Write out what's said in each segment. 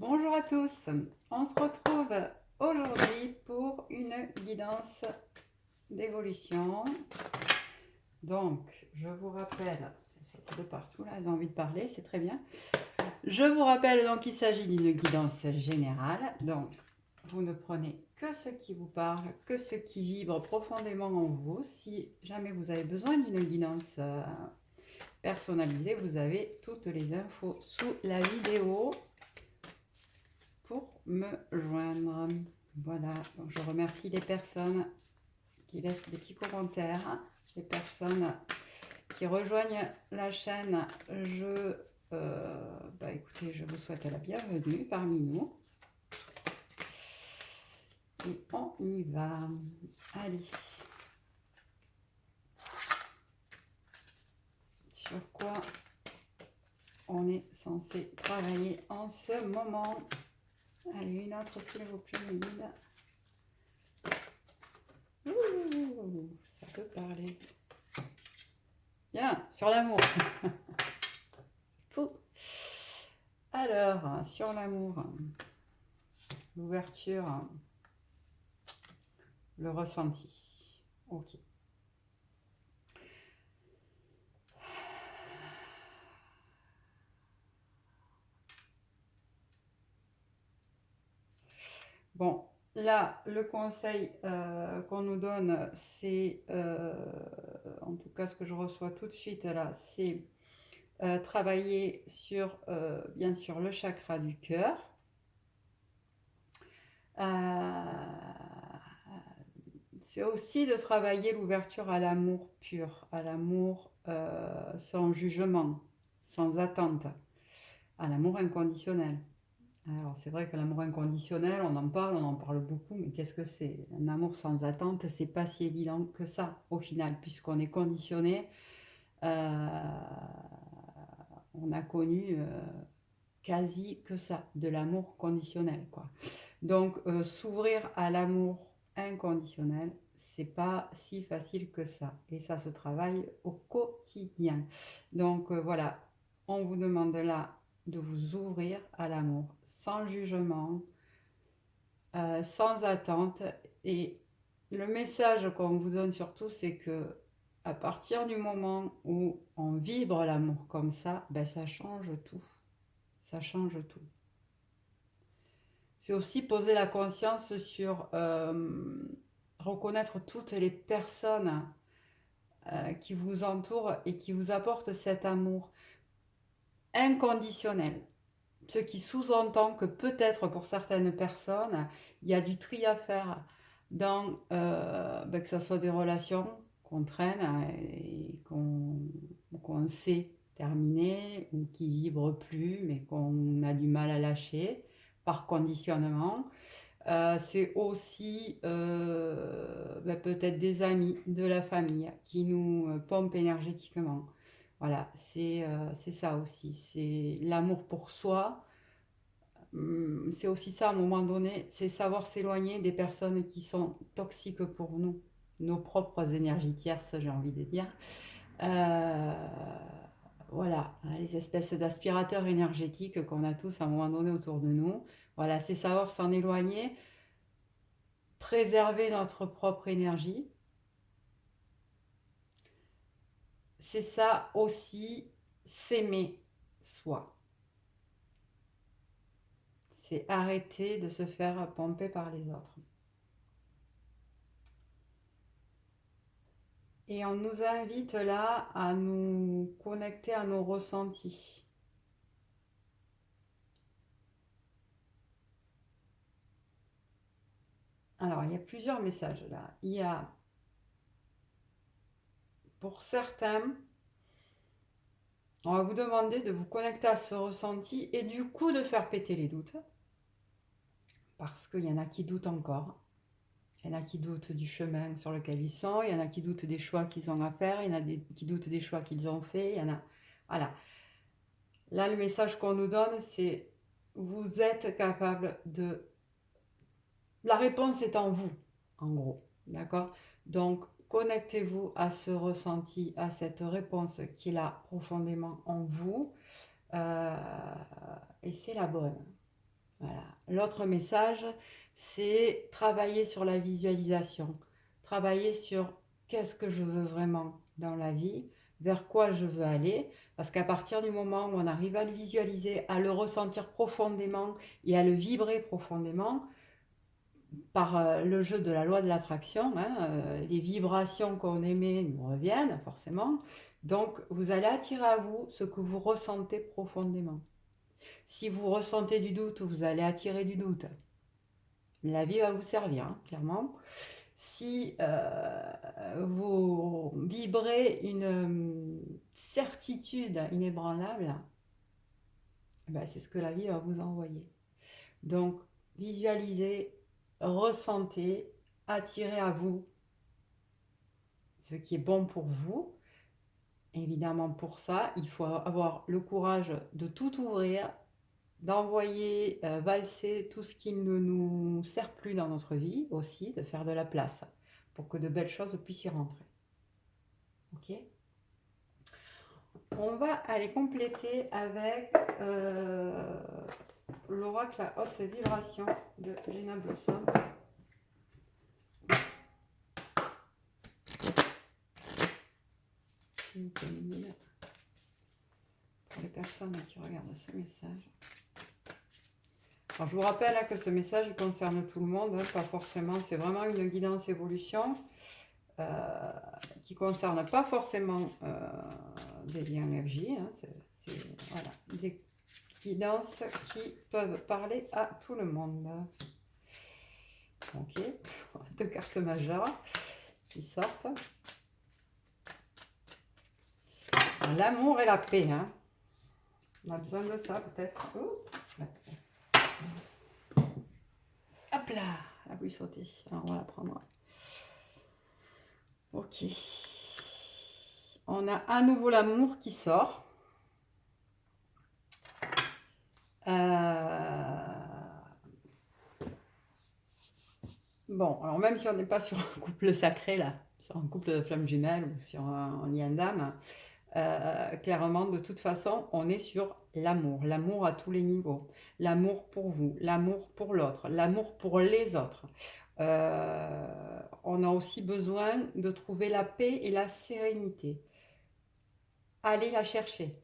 Bonjour à tous, on se retrouve aujourd'hui pour une guidance d'évolution. Donc, je vous rappelle, c'est de partout là, elles ont envie de parler, c'est très bien. Je vous rappelle donc qu'il s'agit d'une guidance générale. Donc, vous ne prenez que ce qui vous parle, que ce qui vibre profondément en vous. Si jamais vous avez besoin d'une guidance personnalisée, vous avez toutes les infos sous la vidéo pour me joindre. Voilà, donc je remercie les personnes qui laissent des petits commentaires, les personnes qui rejoignent la chaîne. Écoutez, je vous souhaite la bienvenue parmi nous. Et on y va. Allez. Sur quoi on est censé travailler en ce moment? Allez, une autre s'il vous plaît, mes guides. Ça peut parler. Bien, sur l'amour. C'est fou. Alors, sur l'amour, l'ouverture, le ressenti. Ok. Bon, là, le conseil qu'on nous donne, c'est, en tout cas ce que je reçois tout de suite là, c'est travailler sur, bien sûr, le chakra du cœur. C'est aussi de travailler l'ouverture à l'amour pur, à l'amour sans jugement, sans attente, à l'amour inconditionnel. Alors c'est vrai que l'amour inconditionnel, on en parle beaucoup, mais qu'est-ce que c'est? Un amour sans attente, c'est pas si évident que ça au final, puisqu'on est conditionné, on a connu quasi que ça, de l'amour conditionnel, quoi. Donc s'ouvrir à l'amour inconditionnel, c'est pas si facile que ça, et ça se travaille au quotidien. Donc voilà, on vous demande là de vous ouvrir à l'amour sans jugement, sans attente. Et le message qu'on vous donne surtout, c'est que à partir du moment où on vibre l'amour comme ça, ben ça change tout. Ça change tout. C'est aussi poser la conscience sur reconnaître toutes les personnes qui vous entourent et qui vous apportent cet amour inconditionnel. Ce qui sous-entend que peut-être pour certaines personnes, il y a du tri à faire dans que ce soit des relations qu'on traîne et qu'on sait terminer ou qui vibrent plus mais qu'on a du mal à lâcher par conditionnement. C'est aussi peut-être des amis, de la famille qui nous pompent énergétiquement. Voilà, c'est ça aussi. C'est l'amour pour soi. C'est aussi ça à un moment donné, c'est savoir s'éloigner des personnes qui sont toxiques pour nous, nos propres énergies tierces, j'ai envie de dire. Euh, voilà, les espèces d'aspirateurs énergétiques qu'on a tous à un moment donné autour de nous. Voilà, c'est savoir s'en éloigner, préserver notre propre énergie. C'est ça aussi, s'aimer soi. C'est arrêter de se faire pomper par les autres. Et on nous invite là à nous connecter à nos ressentis. Alors, il y a plusieurs messages là. Il y a, pour certains, on va vous demander de vous connecter à ce ressenti et du coup de faire péter les doutes. Parce qu'il y en a qui doutent encore. Il y en a qui doutent du chemin sur lequel ils sont. Il y en a qui doutent des choix qu'ils ont à faire. Il y en a qui doutent des choix qu'ils ont faits. Il y en a... Voilà. Là, le message qu'on nous donne, c'est vous êtes capable de... La réponse est en vous, en gros. D'accord? Donc, connectez-vous à ce ressenti, à cette réponse qui est là profondément en vous. Et c'est la bonne. Voilà. L'autre message, c'est travailler sur la visualisation. Travailler sur qu'est-ce que je veux vraiment dans la vie, vers quoi je veux aller. Parce qu'à partir du moment où on arrive à le visualiser, à le ressentir profondément et à le vibrer profondément, par le jeu de la loi de l'attraction, hein, les vibrations qu'on émet nous reviennent forcément. Donc, vous allez attirer à vous ce que vous ressentez profondément. Si vous ressentez du doute, vous allez attirer du doute. La vie va vous servir, hein, clairement. Si vous vibrez une certitude inébranlable, ben, c'est ce que la vie va vous envoyer. Donc, visualisez, ressentez, attirez à vous ce qui est bon pour vous. Évidemment, pour ça, il faut avoir le courage de tout ouvrir, d'envoyer valser tout ce qui ne nous sert plus dans notre vie aussi, de faire de la place pour que de belles choses puissent y rentrer. Ok ? On va aller compléter avec l'oracle à haute vibration de Gina Blossom. Pour les personnes qui regardent ce message. Alors, je vous rappelle que ce message il concerne tout le monde, hein, pas forcément, c'est vraiment une guidance évolution qui ne concerne pas forcément des liens FJ, hein, c'est voilà, des guidances qui peuvent parler à tout le monde. Ok, 2 cartes majeures qui sortent. L'amour et la paix, hein. On a besoin de ça peut-être. Hop là, la pluie sautée. Alors on va la prendre. Ok. On a à nouveau l'amour qui sort. Bon, alors même si on n'est pas sur un couple sacré là, sur un couple de flammes jumelles ou sur un lien d'âme, clairement, de toute façon, on est sur l'amour à tous les niveaux, l'amour pour vous, l'amour pour l'autre, l'amour pour les autres. On a aussi besoin de trouver la paix et la sérénité. Allez la chercher.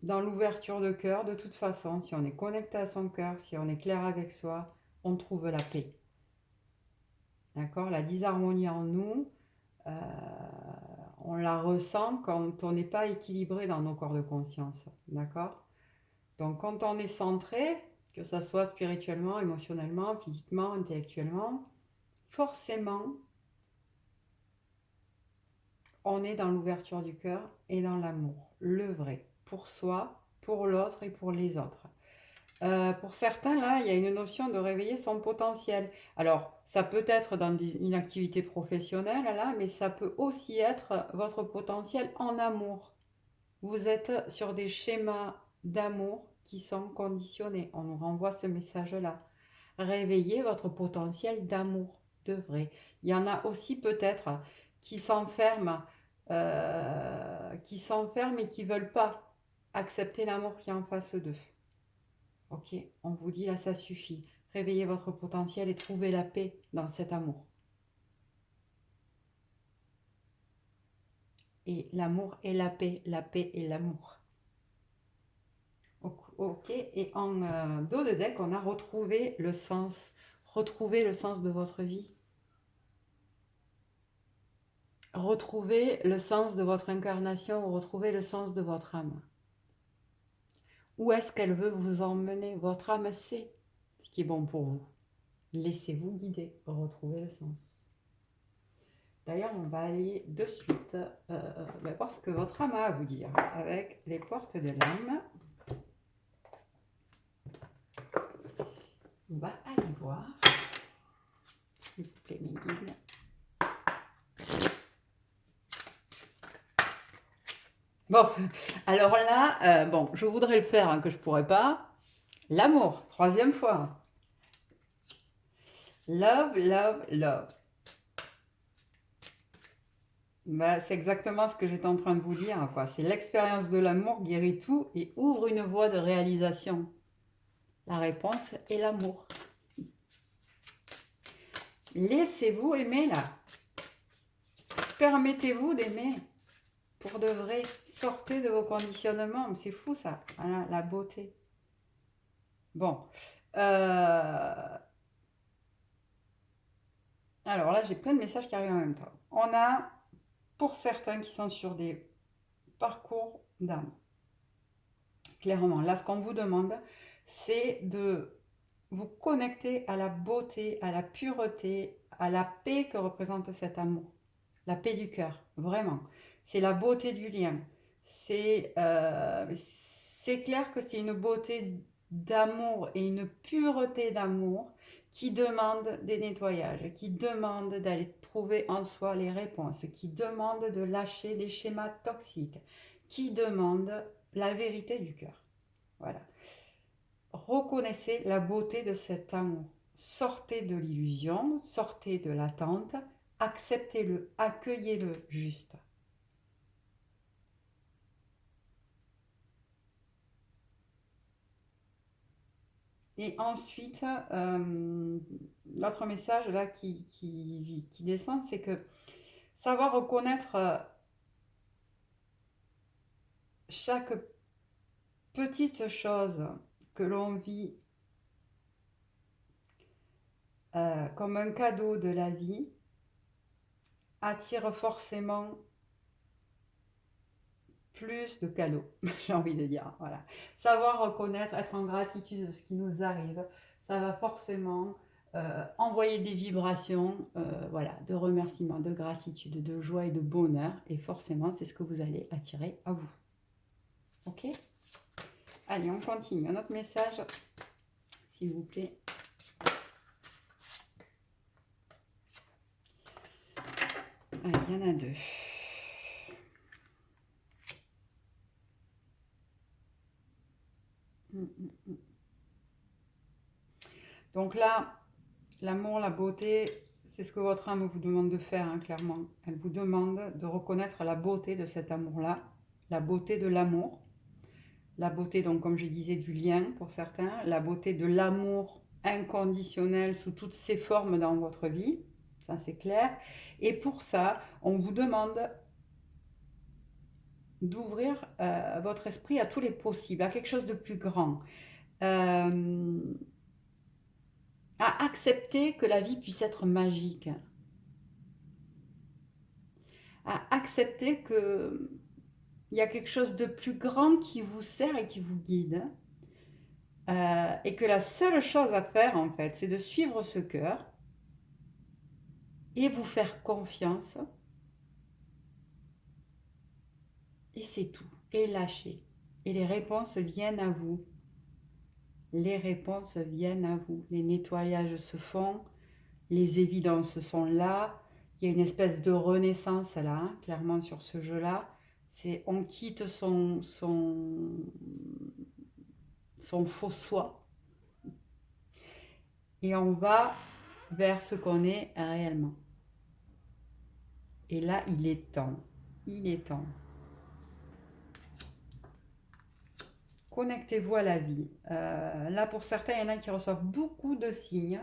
Dans l'ouverture de cœur, de toute façon, si on est connecté à son cœur, si on est clair avec soi, on trouve la paix. D'accord ? La disharmonie en nous, on la ressent quand on n'est pas équilibré dans nos corps de conscience. D'accord ? Donc quand on est centré, que ce soit spirituellement, émotionnellement, physiquement, intellectuellement, forcément, on est dans l'ouverture du cœur et dans l'amour, le vrai, pour soi, pour l'autre et pour les autres. Pour certains, là, il y a une notion de réveiller son potentiel. Alors, ça peut être dans une activité professionnelle, là, mais ça peut aussi être votre potentiel en amour. Vous êtes sur des schémas d'amour qui sont conditionnés. On nous renvoie ce message-là. Réveillez votre potentiel d'amour, de vrai. Il y en a aussi peut-être qui s'enferment et qui ne veulent pas accepter l'amour qui est en face d'eux. Ok, on vous dit là, ça suffit. Réveillez votre potentiel et trouvez la paix dans cet amour. Et l'amour et la paix et l'amour. Ok, et en dos de deck, on a retrouvé le sens. Retrouvez le sens de votre vie. Retrouvez le sens de votre incarnation, retrouvez le sens de votre âme. Où est-ce qu'elle veut vous emmener? Votre âme sait ce qui est bon pour vous. Laissez-vous guider, retrouvez le sens. D'ailleurs, on va aller de suite voir ce que votre âme a à vous dire avec les portes de l'âme. On va aller voir. S'il vous plaît, mes guides. Bon, alors là, bon, je voudrais le faire, hein, que je ne pourrais pas. L'amour, 3e fois. Love, love, love. Bah, c'est exactement ce que j'étais en train de vous dire, quoi. C'est l'expérience de l'amour guérit tout et ouvre une voie de réalisation. La réponse est l'amour. Laissez-vous aimer là. Permettez-vous d'aimer pour de vrai. Sortez de vos conditionnements. C'est fou ça. Voilà, la beauté. Bon. Alors là, j'ai plein de messages qui arrivent en même temps. On a, pour certains qui sont sur des parcours d'âme, clairement, là, ce qu'on vous demande, c'est de vous connecter à la beauté, à la pureté, à la paix que représente cet amour. La paix du cœur, vraiment. C'est la beauté du lien. C'est clair que c'est une beauté d'amour et une pureté d'amour qui demande des nettoyages, qui demande d'aller trouver en soi les réponses, qui demande de lâcher les schémas toxiques, qui demande la vérité du cœur. Voilà. Reconnaissez la beauté de cet amour. Sortez de l'illusion, sortez de l'attente, acceptez-le, accueillez-le juste. Et ensuite, l'autre message là qui descend, c'est que savoir reconnaître chaque petite chose que l'on vit comme un cadeau de la vie attire forcément plus de cadeaux, j'ai envie de dire. Voilà. Savoir reconnaître, être en gratitude de ce qui nous arrive, ça va forcément envoyer des vibrations voilà, de remerciement, de gratitude, de joie et de bonheur. Et forcément, c'est ce que vous allez attirer à vous. Ok? Allez, on continue. Un autre message, s'il vous plaît. Allez, il y en a deux. Donc là, l'amour, la beauté, c'est ce que votre âme vous demande de faire, hein, clairement. Elle vous demande de reconnaître la beauté de cet amour-là, la beauté de l'amour, la beauté, donc comme je disais, du lien pour certains, la beauté de l'amour inconditionnel sous toutes ses formes dans votre vie, ça c'est clair. Et pour ça, on vous demande d'ouvrir votre esprit à tous les possibles, à quelque chose de plus grand. Euh, à accepter que la vie puisse être magique, à accepter que il y a quelque chose de plus grand qui vous sert et qui vous guide, et que la seule chose à faire en fait, c'est de suivre ce cœur et vous faire confiance, et c'est tout, et lâcher. Et les réponses viennent à vous. Les réponses viennent à vous. Les nettoyages se font, les évidences sont là. Il y a une espèce de renaissance là, hein, clairement sur ce jeu-là. C'est on quitte son faux soi et on va vers ce qu'on est réellement. Et là, il est temps. Il est temps. Connectez-vous à la vie. Là, pour certains, il y en a qui reçoivent beaucoup de signes.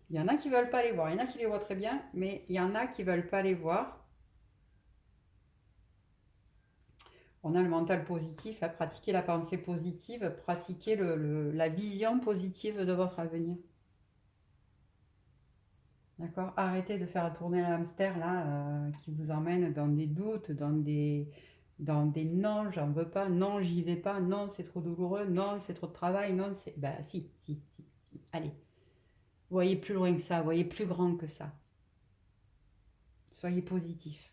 Il y en a qui ne veulent pas les voir. Il y en a qui les voient très bien, mais il y en a qui ne veulent pas les voir. On a le mental positif, à pratiquer la pensée positive, pratiquer la vision positive de votre avenir. D'accord? Arrêtez de faire tourner l'hamster là, qui vous emmène dans des doutes, dans des non, j'en veux pas, non, j'y vais pas, non, c'est trop douloureux, non, c'est trop de travail, non, c'est. Bah, si. Allez, voyez plus loin que ça, voyez plus grand que ça. Soyez positif.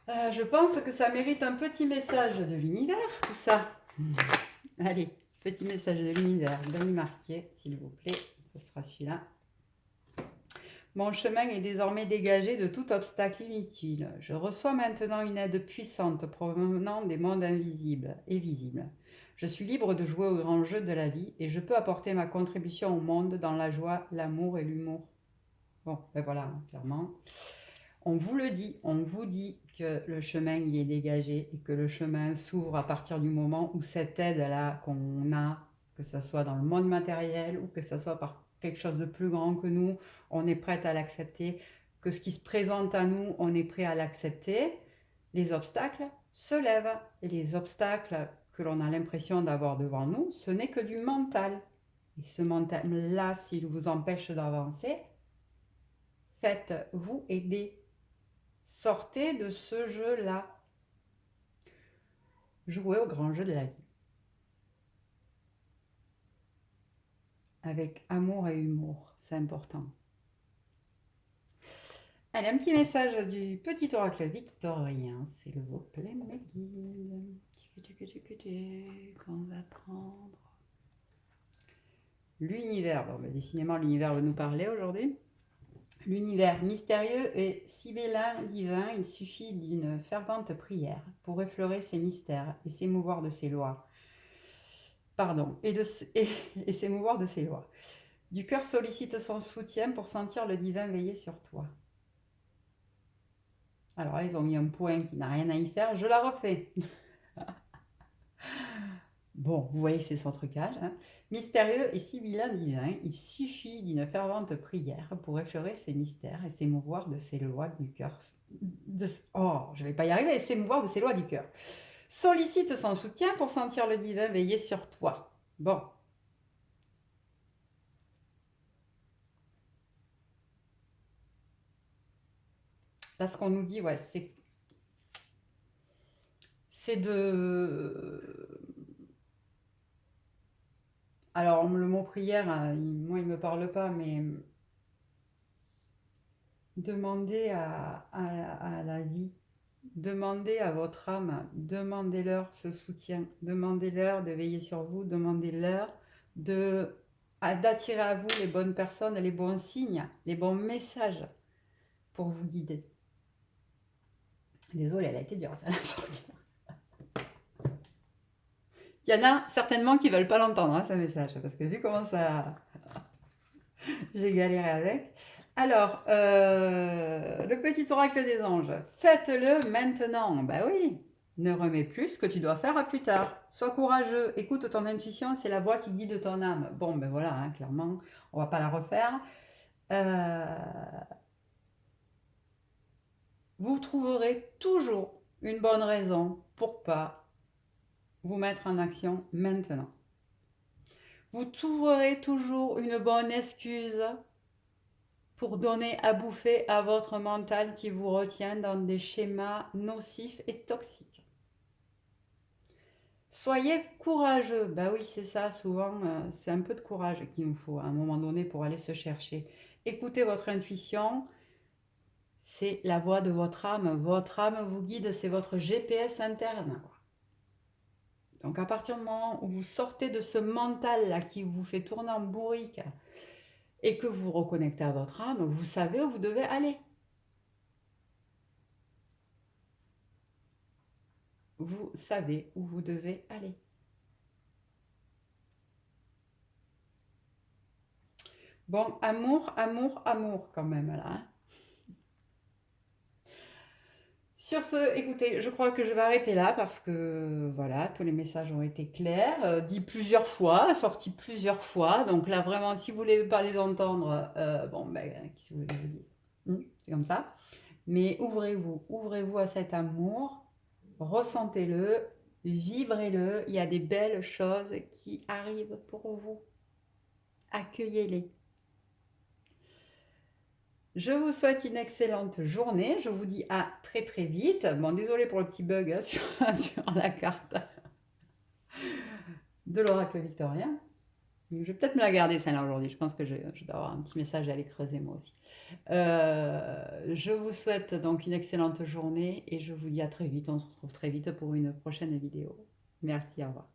Je pense que ça mérite un petit message de l'univers, tout ça. Allez, petit message de l'univers, demi marqué, s'il vous plaît. Ce sera celui-là. Mon chemin est désormais dégagé de tout obstacle inutile. Je reçois maintenant une aide puissante provenant des mondes invisibles et visibles. Je suis libre de jouer au grand jeu de la vie et je peux apporter ma contribution au monde dans la joie, l'amour et l'humour. Bon, ben voilà, hein, clairement. On vous le dit, on vous dit que le chemin il est dégagé et que le chemin s'ouvre à partir du moment où cette aide-là qu'on a, que ce soit dans le monde matériel ou que ce soit par quelque chose de plus grand que nous, on est prête à l'accepter, que ce qui se présente à nous, on est prêt à l'accepter. Les obstacles se lèvent et les obstacles que l'on a l'impression d'avoir devant nous, ce n'est que du mental. Et ce mental-là, s'il vous empêche d'avancer, faites-vous aider. Sortez de ce jeu-là. Jouez au grand jeu de la vie. Avec amour et humour, c'est important. Allez, un petit message du petit oracle victorien, s'il vous plaît, mes guides. Qu'on va prendre. L'univers. Bon, mais décidément, l'univers veut nous parler aujourd'hui. L'univers mystérieux et sibylin divin, il suffit d'une fervente prière pour effleurer ses mystères et s'émouvoir de ses lois. Et s'émouvoir de ses lois. Du cœur sollicite son soutien pour sentir le divin veiller sur toi. Alors là, ils ont mis un point qui n'a rien à y faire, je la refais. Bon, vous voyez que c'est son trucage. Hein. Mystérieux et sibylin divin, il suffit d'une fervente prière pour effleurer ses mystères et s'émouvoir de ses lois du cœur. Je vais pas y arriver, s'émouvoir de ses lois du cœur. Sollicite son soutien pour sentir le divin veiller sur toi. Bon. Là, ce qu'on nous dit, ouais, c'est de... Alors, le mot prière, moi, il ne me parle pas, mais demandez à la vie, demandez à votre âme, demandez-leur ce soutien, demandez-leur de veiller sur vous, demandez-leur d'attirer à vous les bonnes personnes, les bons signes, les bons messages pour vous guider. Désolée, elle a été dure, ça à sortir. Il y en a certainement qui ne veulent pas l'entendre, hein, ce message, parce que vu comment ça... j'ai galéré avec. Alors, le petit oracle des anges, faites-le maintenant. Ben oui, ne remets plus ce que tu dois faire à plus tard. Sois courageux, écoute ton intuition, c'est la voix qui guide ton âme. Bon, ben voilà, hein, clairement, on va pas la refaire. Vous trouverez toujours une bonne raison pour pas vous mettre en action maintenant. Vous trouverez toujours une bonne excuse pour donner à bouffer à votre mental qui vous retient dans des schémas nocifs et toxiques. Soyez courageux. Ben oui, c'est ça, souvent, c'est un peu de courage qu'il nous faut à un moment donné pour aller se chercher. Écoutez votre intuition, c'est la voix de votre âme. Votre âme vous guide, c'est votre GPS interne. Donc à partir du moment où vous sortez de ce mental-là qui vous fait tourner en bourrique et que vous reconnectez à votre âme, vous savez où vous devez aller. Vous savez où vous devez aller. Bon, amour, amour, amour quand même là. Hein. Sur ce, écoutez, je crois que je vais arrêter là parce que voilà, tous les messages ont été clairs, dits plusieurs fois, sortis plusieurs fois. Donc là, vraiment, si vous voulez pas les entendre, bon, ben, qu'est-ce que vous voulez que je vous dise c'est comme ça. Mais ouvrez-vous à cet amour, ressentez-le, vibrez-le. Il y a des belles choses qui arrivent pour vous. Accueillez-les. Je vous souhaite une excellente journée. Je vous dis à très très vite. Bon, désolé pour le petit bug hein, sur la carte de l'oracle victorien. Je vais peut-être me la garder celle-là aujourd'hui. Je pense que je dois avoir un petit message à aller creuser moi aussi. Je vous souhaite donc une excellente journée et je vous dis à très vite. On se retrouve très vite pour une prochaine vidéo. Merci, au revoir.